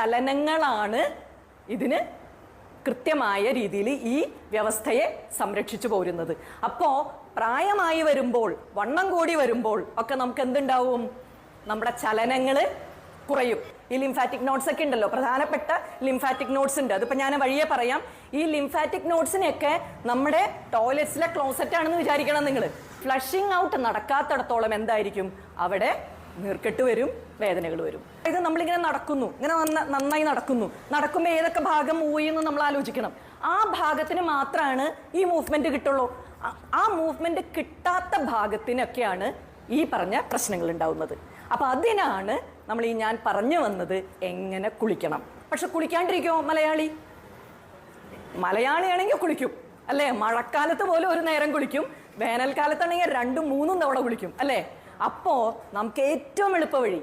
ചലനങ്ങളാണ് ഇതിന് കൃത്യമായ രീതിയിൽ ഈ വ്യവസ്ഥയെ സംരക്ഷിച്ചു പോരുന്നത്. അപ്പോൾ പ്രായമായി വരുമ്പോൾ, വണ്ണം കൂടി വരുമ്പോൾ ഒക്കെ നമുക്ക് എന്തുണ്ടാവും? നമ്മുടെ ചലനങ്ങൾ കുറയും. ഈ ലിംഫാറ്റിക് നോട്ട്സ് ഒക്കെ ഉണ്ടല്ലോ, പ്രധാനപ്പെട്ട ലിംഫാറ്റിക് നോട്ട്സ് ഉണ്ട്. അതിപ്പോൾ ഞാൻ വഴിയെ പറയാം. ഈ ലിംഫാറ്റിക് നോട്ട്സിനെയൊക്കെ നമ്മുടെ ടോയ്ലറ്റ്സിലെ ക്ലോസറ്റ് ആണെന്ന് വിചാരിക്കണം നിങ്ങൾ. ഫ്ലഷിംഗ് ഔട്ട് നടക്കാത്തിടത്തോളം എന്തായിരിക്കും? അവിടെ നീർക്കെട്ട് വരും, വേദനകൾ വരും. ഇത് നമ്മളിങ്ങനെ നടക്കുന്നു, ഇങ്ങനെ നന്നായി നടക്കുമ്പോൾ ഏതൊക്കെ ഭാഗം മൂവ് എന്ന് നമ്മൾ ആലോചിക്കണം. ആ ഭാഗത്തിന് മാത്രമാണ് ഈ മൂവ്മെന്റ് കിട്ടുള്ളൂ. ആ മൂവ്മെന്റ് കിട്ടാത്ത ഭാഗത്തിനൊക്കെയാണ് ഈ പറഞ്ഞ പ്രശ്നങ്ങൾ ഉണ്ടാവുന്നത്. അപ്പൊ അതിനാണ് നമ്മൾ ഈ ഞാൻ പറഞ്ഞു വന്നത് എങ്ങനെ കുളിക്കണം. പക്ഷെ കുളിക്കാണ്ടിരിക്കുമോ മലയാളിയാണെങ്കിൽ കുളിക്കും അല്ലേ? മഴക്കാലത്ത് പോലും ഒരു നേരം കുളിക്കും, വേനൽക്കാലത്താണെങ്കിൽ 2-3 തവണ കുളിക്കും അല്ലേ? അപ്പോ നമുക്ക് ഏറ്റവും എളുപ്പ വഴി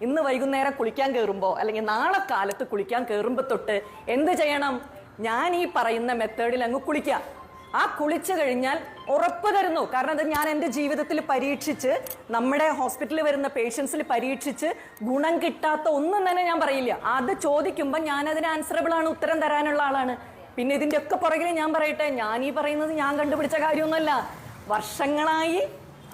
ഇന്ന് വൈകുന്നേരം കുളിക്കാൻ കയറുമ്പോൾ അല്ലെങ്കിൽ നാളെ കാലത്ത് കുളിക്കാൻ കയറുമ്പോൾ തൊട്ട് എന്ത് ചെയ്യണം? ഞാൻ ഈ പറയുന്ന മെത്തേഡിൽ അങ്ങ് കുളിക്കാം. ആ കുളിച്ചു കഴിഞ്ഞാൽ ഉറപ്പ് തരുന്നു, കാരണം അത് ഞാൻ എൻ്റെ ജീവിതത്തിൽ പരീക്ഷിച്ച്, നമ്മുടെ ഹോസ്പിറ്റലിൽ വരുന്ന പേഷ്യൻസിൽ പരീക്ഷിച്ച് ഗുണം കിട്ടാത്ത ഒന്നും തന്നെ ഞാൻ പറയില്ല. അത് ചോദിക്കുമ്പോൾ ഞാൻ അതിന് ആൻസറബിൾ ആണ്, ഉത്തരം തരാനുള്ള ആളാണ്. പിന്നെ ഇതിൻ്റെ ഒക്കെ പുറകിൽ ഞാൻ പറയട്ടെ, ഞാൻ ഈ പറയുന്നത് ഞാൻ കണ്ടുപിടിച്ച കാര്യമൊന്നുമല്ല, വർഷങ്ങളായി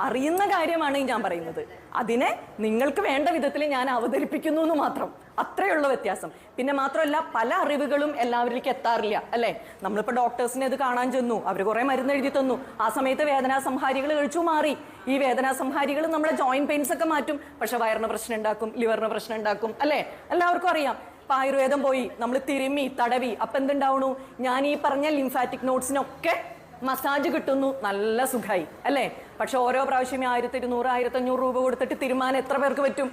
അറിയുന്ന കാര്യമാണ് ഞാൻ പറയുന്നത്. അതിനെ നിങ്ങൾക്ക് വേണ്ട വിധത്തിൽ ഞാൻ അവതരിപ്പിക്കുന്നു എന്ന് മാത്രം, അത്രയുള്ള വ്യത്യാസം. പിന്നെ മാത്രമല്ല, പല അറിവുകളും എല്ലാവരിലേക്ക് എത്താറില്ല അല്ലേ? നമ്മളിപ്പോൾ ഡോക്ടേഴ്സിനെ ഇത് കാണാൻ ചെന്നു, അവർ കുറെ മരുന്ന് എഴുതി തന്നു, ആ സമയത്ത് വേദനാ സംഹാരികൾ കഴിച്ചു മാറി. ഈ വേദനാ സംഹാരികൾ നമ്മളെ ജോയിന്റ് പെയിൻസ് ഒക്കെ മാറ്റും, പക്ഷെ വയറിന് പ്രശ്നം ഉണ്ടാക്കും, ലിവറിന് പ്രശ്നം ഉണ്ടാക്കും അല്ലേ? എല്ലാവർക്കും അറിയാം. ഇപ്പൊ ആയുർവേദം പോയി നമ്മൾ തിരുമ്മി തടവി, അപ്പൊ എന്തുണ്ടാവണു? ഞാൻ ഈ പറഞ്ഞ ലിംഫാറ്റിക് നോട്ട്സിനൊക്കെ മസാജ് കിട്ടുന്നു, നല്ല സുഖമായി അല്ലേ? പക്ഷെ ഓരോ പ്രാവശ്യം 1200, 1500 രൂപ കൊടുത്തിട്ട് തിരുമാൻ എത്ര പേർക്ക് പറ്റും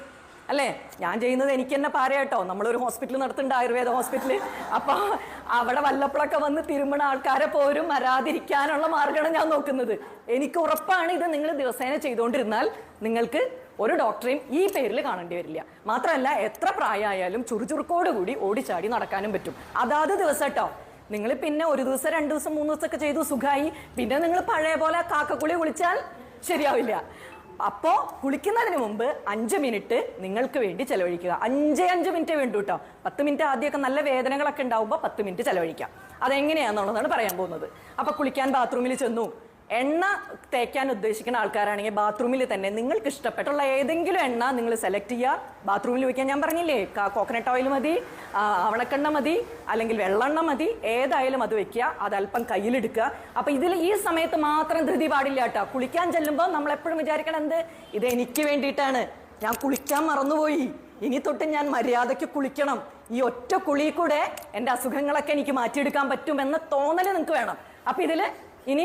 അല്ലേ? ഞാൻ ചെയ്യുന്നത് എനിക്ക് തന്നെ പാരയാട്ടോ. നമ്മളൊരു ഹോസ്പിറ്റൽ നടത്തുന്നുണ്ട്, ആയുർവേദ ഹോസ്പിറ്റൽ. അപ്പൊ അവിടെ വല്ലപ്പോഴൊക്കെ വന്ന് തിരുമണ ആൾക്കാരെ പോലും വരാതിരിക്കാനുള്ള മാർഗ്ഗമാണ് ഞാൻ നോക്കുന്നത്. എനിക്ക് ഉറപ്പാണ് ഇത് നിങ്ങൾ ദിവസേന ചെയ്തുകൊണ്ടിരുന്നാൽ നിങ്ങൾക്ക് ഒരു ഡോക്ടറെയും ഈ പേരിൽ കാണേണ്ടി വരില്ല. മാത്രമല്ല, എത്ര പ്രായമായാലും ചുറുചുറുക്കോടുകൂടി ഓടിച്ചാടി നടക്കാനും പറ്റും. അതാത് ദിവസം കേട്ടോ. നിങ്ങൾ പിന്നെ 1 ദിവസം 2 ദിവസം 3 ദിവസമൊക്കെ ചെയ്തു സുഖമായി, പിന്നെ നിങ്ങൾ പഴയ പോലെ കാക്കക്കുളി കുളിച്ചാൽ ശരിയാവില്ല. അപ്പോൾ കുളിക്കുന്നതിന് മുമ്പ് 5 മിനിറ്റ് നിങ്ങൾക്ക് വേണ്ടി ചെലവഴിക്കുക. 5 മിനിറ്റ് വേണ്ടു കേട്ടോ. 10 മിനിറ്റ് ആദ്യമൊക്കെ നല്ല വേദനകളൊക്കെ ഉണ്ടാവുമ്പോൾ 10 മിനിറ്റ് ചെലവഴിക്കാം. അതെങ്ങനെയാണെന്നുള്ളതാണ് പറയാൻ പോകുന്നത്. അപ്പോൾ കുളിക്കാൻ ബാത്റൂമിൽ ചെന്നു, എണ്ണ തേക്കാൻ ഉദ്ദേശിക്കുന്ന ആൾക്കാരാണെങ്കിൽ ബാത്റൂമിൽ തന്നെ നിങ്ങൾക്ക് ഇഷ്ടപ്പെട്ടുള്ള ഏതെങ്കിലും എണ്ണ നിങ്ങൾ സെലക്ട് ചെയ്യുക. ബാത്റൂമിൽ വയ്ക്കാൻ ഞാൻ പറഞ്ഞില്ലേ, കോക്കനട്ട് ഓയിൽ മതി, അവണക്കെണ്ണ മതി, അല്ലെങ്കിൽ വെള്ളെണ്ണ മതി, ഏതായാലും അത് വെക്കുക. അതല്പം കയ്യിലെടുക്കുക. അപ്പൊ ഇതിൽ ഈ സമയത്ത് മാത്രം ധൃതി പാടില്ല കേട്ടോ. കുളിക്കാൻ ചെല്ലുമ്പോൾ നമ്മൾ എപ്പോഴും വിചാരിക്കണം, എന്ത്, ഇത് എനിക്ക് വേണ്ടിയിട്ടാണ്, ഞാൻ കുളിക്കാൻ മറന്നുപോയി, ഇനി തൊട്ട് ഞാൻ മര്യാദയ്ക്ക് കുളിക്കണം, ഈ ഒറ്റ കുളി കൂടെ എൻ്റെ അസുഖങ്ങളൊക്കെ എനിക്ക് മാറ്റിയെടുക്കാൻ പറ്റുമെന്ന തോന്നൽ നിങ്ങൾക്ക് വേണം. അപ്പൊ ഇതില് ഇനി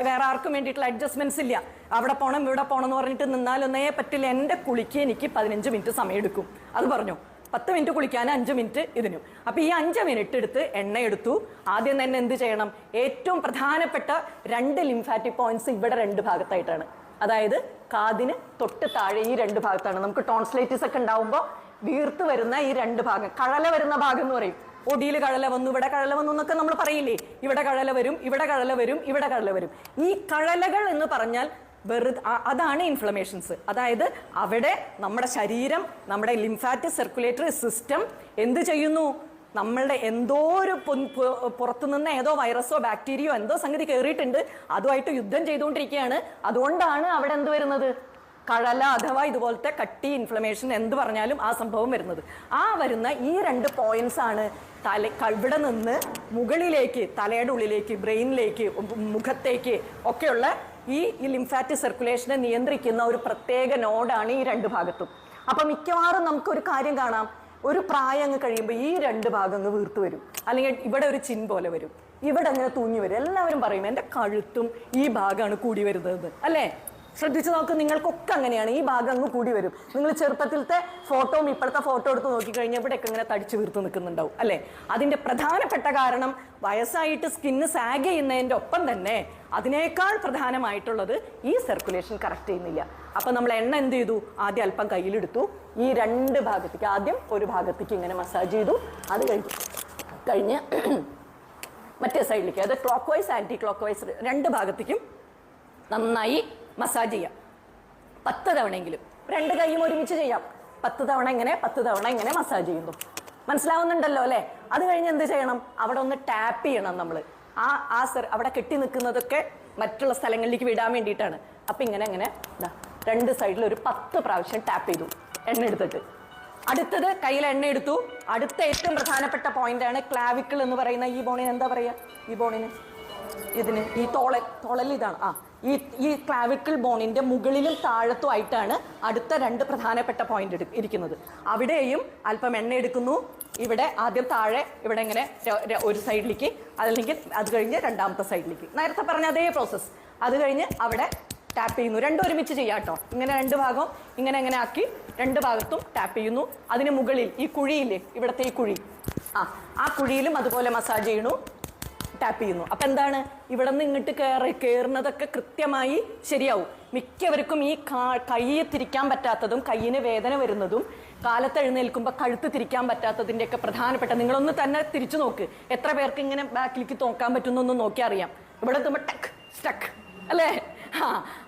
വേറെ ആർക്കും വേണ്ടിയിട്ടുള്ള അഡ്ജസ്റ്റ്മെന്റ്സ് ഇല്ല. അവിടെ പോകണം ഇവിടെ പോകണം എന്ന് പറഞ്ഞിട്ട് നിന്നാലൊന്നേ പറ്റില്ല. എൻ്റെ കുളിക്ക് എനിക്ക് 15 മിനിറ്റ് സമയം എടുക്കും. അത് പറഞ്ഞു, 10 മിനിറ്റ് കുളിക്കാൻ 5 മിനിറ്റ് ഇതിനും. അപ്പൊ ഈ 5 മിനിറ്റ് എടുത്ത് എണ്ണ എടുത്തു. ആദ്യം തന്നെ എന്ത് ചെയ്യണം? ഏറ്റവും പ്രധാനപ്പെട്ട 2 ലിംഫാറ്റിക് പോയിന്റ്സ് ഇവിടെ 2 ഭാഗത്തായിട്ടാണ്. അതായത് കാതിന് തൊട്ട് താഴെ ഈ 2 ഭാഗത്താണ്. നമുക്ക് ടോൺസിലൈറ്റിസ് ഒക്കെ ഉണ്ടാവുമ്പോൾ വീർത്ത് വരുന്ന ഈ 2 ഭാഗം, കഴല വരുന്ന ഭാഗം എന്ന് പറയും. ഒടിയിൽ കഴല വന്നു, ഇവിടെ കഴല വന്നു എന്നൊക്കെ നമ്മൾ പറയില്ലേ? ഇവിടെ കഴല വരും, ഇവിടെ കഴല വരും, ഇവിടെ കഴല വരും. ഈ കഴലകൾ എന്ന് പറഞ്ഞാൽ അതാണ് ഇൻഫ്ലമേഷൻസ്. അതായത് അവിടെ നമ്മുടെ ശരീരം, നമ്മുടെ ലിംഫാറ്റിക് സർക്കുലേറ്ററി സിസ്റ്റം എന്ത് ചെയ്യുന്നു? നമ്മളുടെ എന്തോ ഒരു പുറത്തുനിന്ന് ഏതോ വൈറസോ ബാക്ടീരിയോ എന്തോ സംഗതി കയറിയിട്ടുണ്ട്, അതുമായിട്ട് യുദ്ധം ചെയ്തുകൊണ്ടിരിക്കുകയാണ്. അതുകൊണ്ടാണ് അവിടെ എന്ത് വരുന്നത്? കഴല അഥവാ ഇതുപോലത്തെ കട്ടി, ഇൻഫ്ലമേഷൻ എന്ത് പറഞ്ഞാലും ആ സംഭവം വരുന്നത്. ആ വരുന്ന ഈ 2 പോയിന്റ്സ് ആണ് ഇവിടെ നിന്ന് മുകളിലേക്ക്, തലയുടെ ഉള്ളിലേക്ക്, ബ്രെയിനിലേക്ക്, മുഖത്തേക്ക് ഒക്കെയുള്ള ഈ ലിംഫാറ്റിക് സർക്കുലേഷനെ നിയന്ത്രിക്കുന്ന ഒരു പ്രത്യേക നോഡാണ് ഈ 2 ഭാഗത്തും. അപ്പൊ മിക്കവാറും നമുക്കൊരു കാര്യം കാണാം, ഒരു പ്രായം അങ്ങ് കഴിയുമ്പോൾ ഈ 2 ഭാഗം അങ്ങ് വീർത്ത് വരും, അല്ലെങ്കിൽ ഇവിടെ ഒരു ചിൻ പോലെ വരും, ഇവിടെ അങ്ങനെ തൂങ്ങി വരും. എല്ലാവരും പറയും എൻ്റെ കഴുത്തും ഈ ഭാഗമാണ് കൂടി വരുന്നത് അല്ലേ? ശ്രദ്ധിച്ചു നോക്ക്, നിങ്ങൾക്കൊക്കെ അങ്ങനെയാണ്. ഈ ഭാഗം അങ്ങ് കൂടി വരും. നിങ്ങൾ ചെറുപ്പത്തിലത്തെ ഫോട്ടോയും ഇപ്പോഴത്തെ ഫോട്ടോ എടുത്ത് നോക്കിക്കഴിഞ്ഞാൽ ഇവിടെയൊക്കെ ഇങ്ങനെ തടിച്ചു വീർത്ത് നിൽക്കുന്നുണ്ടാവും അല്ലേ? അതിന്റെ പ്രധാനപ്പെട്ട കാരണം വയസ്സായിട്ട് സ്കിന്ന് സാഗ് ചെയ്യുന്നതിൻ്റെ ഒപ്പം തന്നെ അതിനേക്കാൾ പ്രധാനമായിട്ടുള്ളത് ഈ സർക്കുലേഷൻ കറക്റ്റ് ചെയ്യുന്നില്ല. അപ്പൊ നമ്മൾ എണ്ണ എന്ത് ചെയ്തു? ആദ്യം അല്പം കയ്യിലെടുത്തു, ഈ 2 ഭാഗത്തേക്ക്, ആദ്യം ഒരു ഭാഗത്തേക്ക് ഇങ്ങനെ മസാജ് ചെയ്തു. അത് കഴിഞ്ഞ് മറ്റേ സൈഡിലേക്ക്, അത് clockwise anticlockwise 2 ഭാഗത്തേക്കും നന്നായി മസാജ് ചെയ്യാം. 10 തവണയെങ്കിലും. 2 കൈയും ഒരുമിച്ച് ചെയ്യാം. 10 തവണ ഇങ്ങനെ 10 തവണ ഇങ്ങനെ മസാജ് ചെയ്യുന്നു. മനസ്സിലാവുന്നുണ്ടല്ലോ അല്ലേ? അത് കഴിഞ്ഞ് എന്ത് ചെയ്യണം? അവിടെ ഒന്ന് ടാപ്പ് ചെയ്യണം നമ്മൾ. അവിടെ കെട്ടി നിൽക്കുന്നതൊക്കെ മറ്റുള്ള സ്ഥലങ്ങളിലേക്ക് വിടാൻ വേണ്ടിയിട്ടാണ്. അപ്പൊ ഇങ്ങനെ ഇങ്ങനെ രണ്ട് സൈഡിൽ ഒരു 10 പ്രാവശ്യം ടാപ്പ് ചെയ്തു എണ്ണ എടുത്തിട്ട്. അടുത്തത് കയ്യിൽ എണ്ണ എടുത്തു. അടുത്ത ഏറ്റവും പ്രധാനപ്പെട്ട പോയിന്റ് ആണ് ക്ലാവിക്കിൾ എന്ന് പറയുന്ന ഈ ബോണിന് എന്താ പറയാ? ഈ ബോണിന് ഇതിന് ഈ തോളൽ ഇതാണ്. ഈ ക്ലാവിക്കിൾ ബോണിന്റെ മുകളിലും താഴത്തും ആയിട്ടാണ് അടുത്ത രണ്ട് പ്രധാനപ്പെട്ട പോയിന്റ് ഇരിക്കുന്നത്. അവിടെയും അല്പം എണ്ണ എടുക്കുന്നു. ഇവിടെ ആദ്യം താഴെ ഇവിടെ ഇങ്ങനെ ഒരു സൈഡിലേക്ക്, അല്ലെങ്കിൽ അത് കഴിഞ്ഞ് രണ്ടാമത്തെ സൈഡിലേക്ക്, നേരത്തെ പറഞ്ഞ അതേ പ്രോസസ്സ്. അത് കഴിഞ്ഞ് അവിടെ ടാപ്പ് ചെയ്യുന്നു. രണ്ടും ഒരുമിച്ച് ചെയ്യാം കേട്ടോ. ഇങ്ങനെ രണ്ട് ഭാഗം ഇങ്ങനെ ഇങ്ങനെ ആക്കി രണ്ട് ഭാഗത്തും ടാപ്പ് ചെയ്യുന്നു. അതിന് മുകളിൽ ഈ കുഴിയില്ലേ, ഇവിടത്തെ ഈ കുഴി, ആ കുഴിയിലും അതുപോലെ മസാജ് ചെയ്യണു, ടാപ്പ് ചെയ്യുന്നു. അപ്പൊ എന്താണ്, ഇവിടെ നിന്ന് ഇങ്ങോട്ട് കയറുന്നതൊക്കെ കൃത്യമായി ശരിയാവും. മിക്കവർക്കും ഈ കൈ തിരിക്കാൻ പറ്റാത്തതും കയ്യിന് വേദന വരുന്നതും കാലത്ത് എഴുന്നേൽക്കുമ്പോൾ കഴുത്ത് തിരിക്കാൻ പറ്റാത്തതിൻ്റെ ഒക്കെ പ്രധാനപ്പെട്ട, നിങ്ങളൊന്ന് തന്നെ തിരിച്ചു നോക്ക്. എത്ര പേർക്ക് ഇങ്ങനെ ബാക്കിലേക്ക് നോക്കാൻ പറ്റുന്നൊന്നും നോക്കി അറിയാം. ഇവിടെ എത്തുമ്പോൾ ടക്ക് സ്റ്റക്ക് അല്ലേ?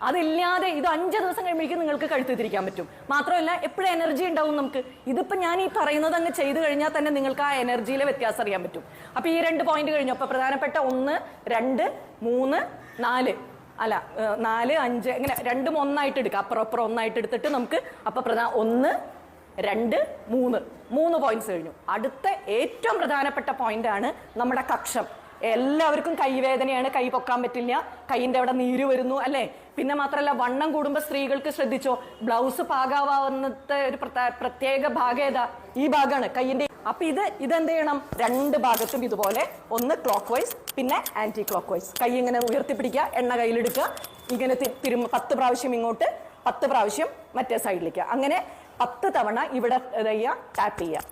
അതില്ലാതെ ഇത് 5 ദിവസം കഴിയുമ്പോഴേക്കും നിങ്ങൾക്ക് കഴുത്ത് തിരിക്കാൻ പറ്റും. മാത്രമല്ല എപ്പോഴും എനർജി ഉണ്ടാവും നമുക്ക്. ഇതിപ്പോൾ ഞാൻ ഈ പറയുന്നത് അങ്ങ് ചെയ്ത് കഴിഞ്ഞാൽ തന്നെ നിങ്ങൾക്ക് ആ എനർജിയിലെ വ്യത്യാസം അറിയാൻ പറ്റും. അപ്പോൾ ഈ 2 പോയിന്റ് കഴിഞ്ഞു. അപ്പോൾ പ്രധാനപ്പെട്ട 1, 2, 3, 4 അല്ല 4, 5 ഇങ്ങനെ രണ്ടും ഒന്നായിട്ട് എടുക്കുക. അപ്പുറം ഒന്നായിട്ട് എടുത്തിട്ട് നമുക്ക് അപ്പോൾ 1, 2, 3 പോയിന്റ്സ് കഴിഞ്ഞു. അടുത്ത ഏറ്റവും പ്രധാനപ്പെട്ട പോയിന്റ് ആണ് നമ്മുടെ കക്ഷം. എല്ലാവർക്കും കൈവേദനയാണ്, കൈ പൊക്കാൻ പറ്റില്ല, കൈയിൻ്റെ അവിടെ നീര് വരുന്നു അല്ലേ? പിന്നെ മാത്രമല്ല വണ്ണം കൂടുമ്പോൾ സ്ത്രീകൾക്ക് ശ്രദ്ധിച്ചോ, ബ്ലൗസ് പാകാവുന്നത്തെ ഒരു പ്രത്യേക ഭാഗം ഏതാ? ഈ ഭാഗമാണ് കൈയിൻ്റെ. അപ്പൊ ഇതെന്ത് ചെയ്യണം? 2 ഭാഗത്തും ഇതുപോലെ ഒന്ന് ക്ലോക്ക് വൈസ് പിന്നെ ആന്റി ക്ലോക്ക് വൈസ്. കൈ ഇങ്ങനെ ഉയർത്തിപ്പിടിക്കുക, എണ്ണ കയ്യിലെടുക്കുക, ഇങ്ങനെ 10 പ്രാവശ്യം ഇങ്ങോട്ട്, 10 പ്രാവശ്യം മറ്റേ സൈഡിലേക്ക്, അങ്ങനെ 10 തവണ ഇവിടെ ടാപ്പ് ചെയ്യുക.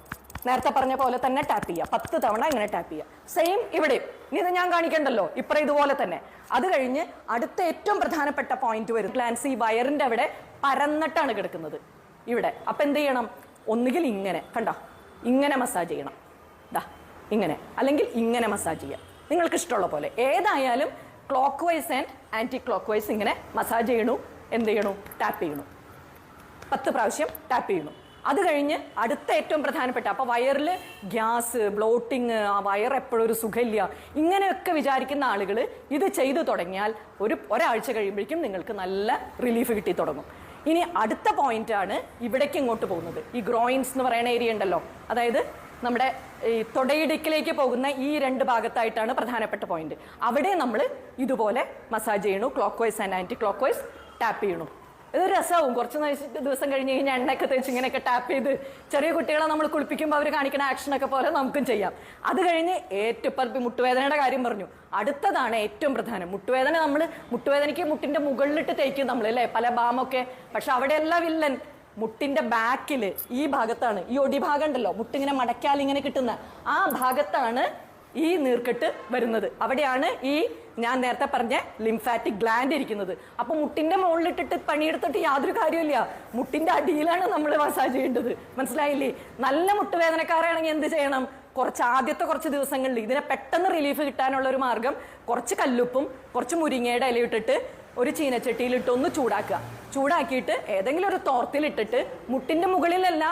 നേരത്തെ പറഞ്ഞ പോലെ തന്നെ ടാപ്പ് ചെയ്യുക. 10 തവണ ഇങ്ങനെ ടാപ്പ് ചെയ്യുക. സെയിം ഇവിടെ. ഇനി ഇത് ഞാൻ കാണിക്കണ്ടല്ലോ, ഇപ്പുറം ഇതുപോലെ തന്നെ. അത് കഴിഞ്ഞ് അടുത്ത ഏറ്റവും പ്രധാനപ്പെട്ട പോയിന്റ് വരും. ഗ്ലാൻസ് ഈ വയറിന്റെ അവിടെ പരന്നിട്ടാണ് കിടക്കുന്നത് ഇവിടെ. അപ്പൊ എന്ത് ചെയ്യണം? ഒന്നുകിൽ ഇങ്ങനെ കണ്ടോ, ഇങ്ങനെ മസാജ് ചെയ്യണം, ഇങ്ങനെ, അല്ലെങ്കിൽ ഇങ്ങനെ മസാജ് ചെയ്യാം, നിങ്ങൾക്ക് ഇഷ്ടമുള്ള പോലെ. ഏതായാലും clockwise and anticlockwise ഇങ്ങനെ മസാജ് ചെയ്യണു. എന്ത് ചെയ്യണു? ടാപ്പ് ചെയ്യണു. 10 പ്രാവശ്യം ടാപ്പ് ചെയ്യണു. അത് കഴിഞ്ഞ് അടുത്ത ഏറ്റവും പ്രധാനപ്പെട്ട, അപ്പോൾ വയറിൽ ഗ്യാസ്, ബ്ലോട്ടിങ്, ആ വയർ എപ്പോഴും ഒരു സുഖമില്ല, ഇങ്ങനെയൊക്കെ വിചാരിക്കുന്ന ആളുകൾ ഇത് ചെയ്തു തുടങ്ങിയാൽ ഒരാഴ്ച കഴിയുമ്പോഴേക്കും നിങ്ങൾക്ക് നല്ല റിലീഫ് കിട്ടി തുടങ്ങും. ഇനി അടുത്ത പോയിന്റ് ആണ് ഇവിടേക്ക് ഇങ്ങോട്ട് പോകുന്നത്. ഈ ഗ്രോയിൻസ് എന്ന് പറയുന്ന ഏരിയ ഉണ്ടല്ലോ, അതായത് നമ്മുടെ ഈ തൊടയിടുക്കിലേക്ക് പോകുന്ന ഈ 2 ഭാഗത്തായിട്ടാണ് പ്രധാനപ്പെട്ട പോയിന്റ്. അവിടെ നമ്മൾ ഇതുപോലെ മസാജ് ചെയ്യണു. Clockwise and anticlockwise tap ചെയ്യണു. ഇതൊരു രസമാവും. കുറച്ച് ദിവസം കഴിഞ്ഞ് കഴിഞ്ഞാൽ എണ്ണയൊക്കെ തേച്ച് ഇങ്ങനെയൊക്കെ ടാപ്പ് ചെയ്ത് ചെറിയ കുട്ടികളെ നമ്മൾ കുളിപ്പിക്കുമ്പോൾ അവർ കാണിക്കുന്ന ആക്ഷനൊക്കെ പോലെ നമുക്കും ചെയ്യാം. അത് കഴിഞ്ഞ് ഏറ്റവും മുട്ടുവേദനയുടെ കാര്യം പറഞ്ഞു. അടുത്തതാണ് ഏറ്റവും പ്രധാനം. മുട്ടുവേദനയ്ക്ക് മുട്ടിന്റെ മുകളിലിട്ട് തേക്കും നമ്മൾ അല്ലേ, പല ബാമൊക്കെ. പക്ഷെ അവിടെയല്ല വില്ലൻ. മുട്ടിന്റെ ബാക്കിൽ ഈ ഭാഗത്താണ്, ഈ ഒടിഭാഗം ഉണ്ടല്ലോ, മുട്ടിങ്ങനെ മടക്കാൽ ഇങ്ങനെ കിട്ടുന്ന ആ ഭാഗത്താണ് ഈ നീർക്കെട്ട് വരുന്നത്. അവിടെയാണ് ഈ ഞാൻ നേരത്തെ പറഞ്ഞ ലിംഫാറ്റിക് ഗ്ലാൻഡ് ഇരിക്കുന്നത്. അപ്പൊ മുട്ടിന്റെ മുകളിലിട്ടിട്ട് പണിയെടുത്തിട്ട് യാതൊരു കാര്യമില്ല. മുട്ടിന്റെ അടിയിലാണ് നമ്മൾ മസാജ് ചെയ്യേണ്ടത്. മനസ്സിലായില്ലേ? നല്ല മുട്ടുവേദനക്കാരാണെങ്കിൽ എന്ത് ചെയ്യണം? ആദ്യത്തെ കുറച്ച് ദിവസങ്ങളിൽ ഇതിനെ പെട്ടെന്ന് റിലീഫ് കിട്ടാനുള്ള ഒരു മാർഗം, കുറച്ച് കല്ലുപ്പും കുറച്ച് മുരിങ്ങയുടെ ഇലയിട്ടിട്ട് ഒരു ചീനച്ചട്ടിയിലിട്ട് ഒന്ന് ചൂടാക്കിയിട്ട് ഏതെങ്കിലും ഒരു തോർത്തിലിട്ടിട്ട് മുട്ടിന്റെ മുകളിലല്ല,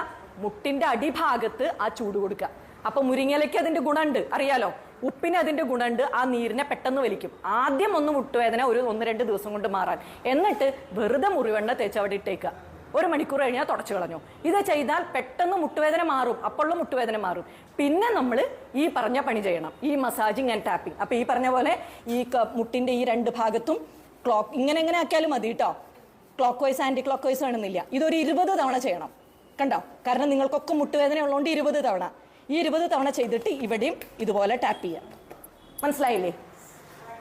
മുട്ടിന്റെ അടിഭാഗത്ത് ആ ചൂട് കൊടുക്കുക. അപ്പൊ മുരിങ്ങയിലേക്ക് അതിന്റെ ഗുണമുണ്ട്, അറിയാലോ. ഉപ്പിന് അതിന്റെ ഗുണമുണ്ട്, ആ നീരിനെ പെട്ടെന്ന് വലിക്കും. ആദ്യം ഒന്ന് മുട്ടുവേദന ഒരു 1-2 ദിവസം കൊണ്ട് മാറാൻ, എന്നിട്ട് വെറുതെ മുറിവെണ്ണ തേച്ച് അവിടെ ഇട്ടേക്കുക. 1 മണിക്കൂർ കഴിഞ്ഞാൽ തുടച്ചു കളഞ്ഞു. ഇത് ചെയ്താൽ പെട്ടെന്ന് മുട്ടുവേദന മാറും, അപ്പോഴുള്ള മുട്ടുവേദന മാറും. പിന്നെ നമ്മൾ ഈ പറഞ്ഞ പണി ചെയ്യണം, ഈ മസാജിങ് ആൻഡ് ടാപ്പിംഗ്. അപ്പൊ ഈ പറഞ്ഞ പോലെ ഈ മുട്ടിന്റെ ഈ 2 ഭാഗത്തും ഇങ്ങനെ ആക്കിയാലും മതി കേട്ടോ. Clockwise anticlockwise വേണമെന്നില്ല. ഇതൊരു 20 തവണ ചെയ്യണം, കണ്ടോ? കാരണം നിങ്ങൾക്കൊക്കെ മുട്ടുവേദന ഉള്ളതുകൊണ്ട് 20 തവണ. ഈ 20 തവണ ചെയ്തിട്ട് ഇവിടെയും ഇതുപോലെ ടാപ്പ് ചെയ്യാം. മനസ്സിലായില്ലേ?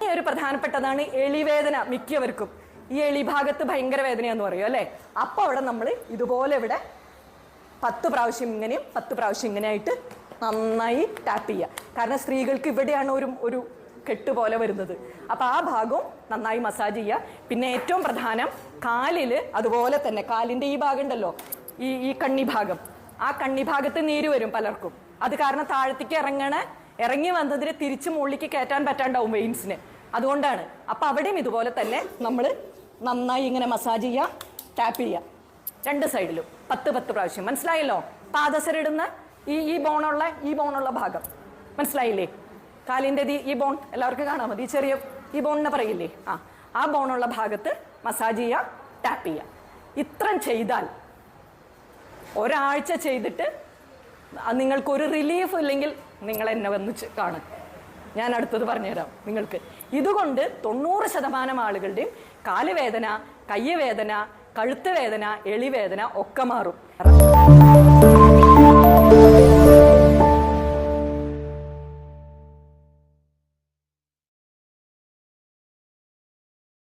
ഈ ഒരു പ്രധാനപ്പെട്ടതാണ് എളിവേദന. മിക്കവർക്കും ഈ എളി ഭാഗത്ത് ഭയങ്കര വേദനയാന്ന് പറയും അല്ലേ? അപ്പോൾ അവിടെ നമ്മൾ ഇതുപോലെ ഇവിടെ 10 പ്രാവശ്യം ഇങ്ങനെയും 10 പ്രാവശ്യം ഇങ്ങനെയായിട്ട് നന്നായി ടാപ്പ് ചെയ്യുക. കാരണം സ്ത്രീകൾക്ക് ഇവിടെയാണ് ഒരു കെട്ട് പോലെ വരുന്നത്. അപ്പൊ ആ ഭാഗവും നന്നായി മസാജ് ചെയ്യുക. പിന്നെ ഏറ്റവും പ്രധാനം കാലിൽ അതുപോലെ തന്നെ, കാലിന്റെ ഈ ഭാഗം ഉണ്ടല്ലോ, ഈ കണ്ണി ഭാഗം, ആ കണ്ണി ഭാഗത്ത് നീര് വരും പലർക്കും. അത് കാരണം താഴത്തേക്ക് ഇറങ്ങി വന്നതിന് തിരിച്ച് മുകളിലേക്ക് കയറ്റാൻ പറ്റാണ്ടാവും വെയിൻസിന്. അതുകൊണ്ടാണ്. അപ്പൊ അവിടെയും ഇതുപോലെ തന്നെ നമ്മൾ നന്നായി ഇങ്ങനെ മസാജ് ചെയ്യുക, ടാപ്പ് ചെയ്യുക. രണ്ട് സൈഡിലും 10 പ്രാവശ്യം. മനസ്സിലായല്ലോ? പാദസരിടുന്ന ഈ ബോണുള്ള ഭാഗം മനസ്സിലായില്ലേ? കാലിൻ്റെ ഈ ബോൺ എല്ലാവർക്കും കാണാൻ മതി. ചെറിയ ഈ ബോണിനെ പറയില്ലേ? ആ ബോണുള്ള ഭാഗത്ത് മസാജ് ചെയ്യുക, ടാപ്പ് ചെയ്യുക. ഇത്രയും ചെയ്താൽ ഒരാഴ്ച ചെയ്തിട്ട് നിങ്ങൾക്കൊരു റിലീഫ് ഇല്ലെങ്കിൽ നിങ്ങൾ എന്നെ വന്ന് കാണും. ഞാൻ അടുത്തത് പറഞ്ഞുതരാം നിങ്ങൾക്ക്. ഇതുകൊണ്ട് 90% ആളുകളുടെയും കാലുവേദന, കയ്യ് വേദന, കഴുത്ത് വേദന, എളിവേദന ഒക്കെ മാറും.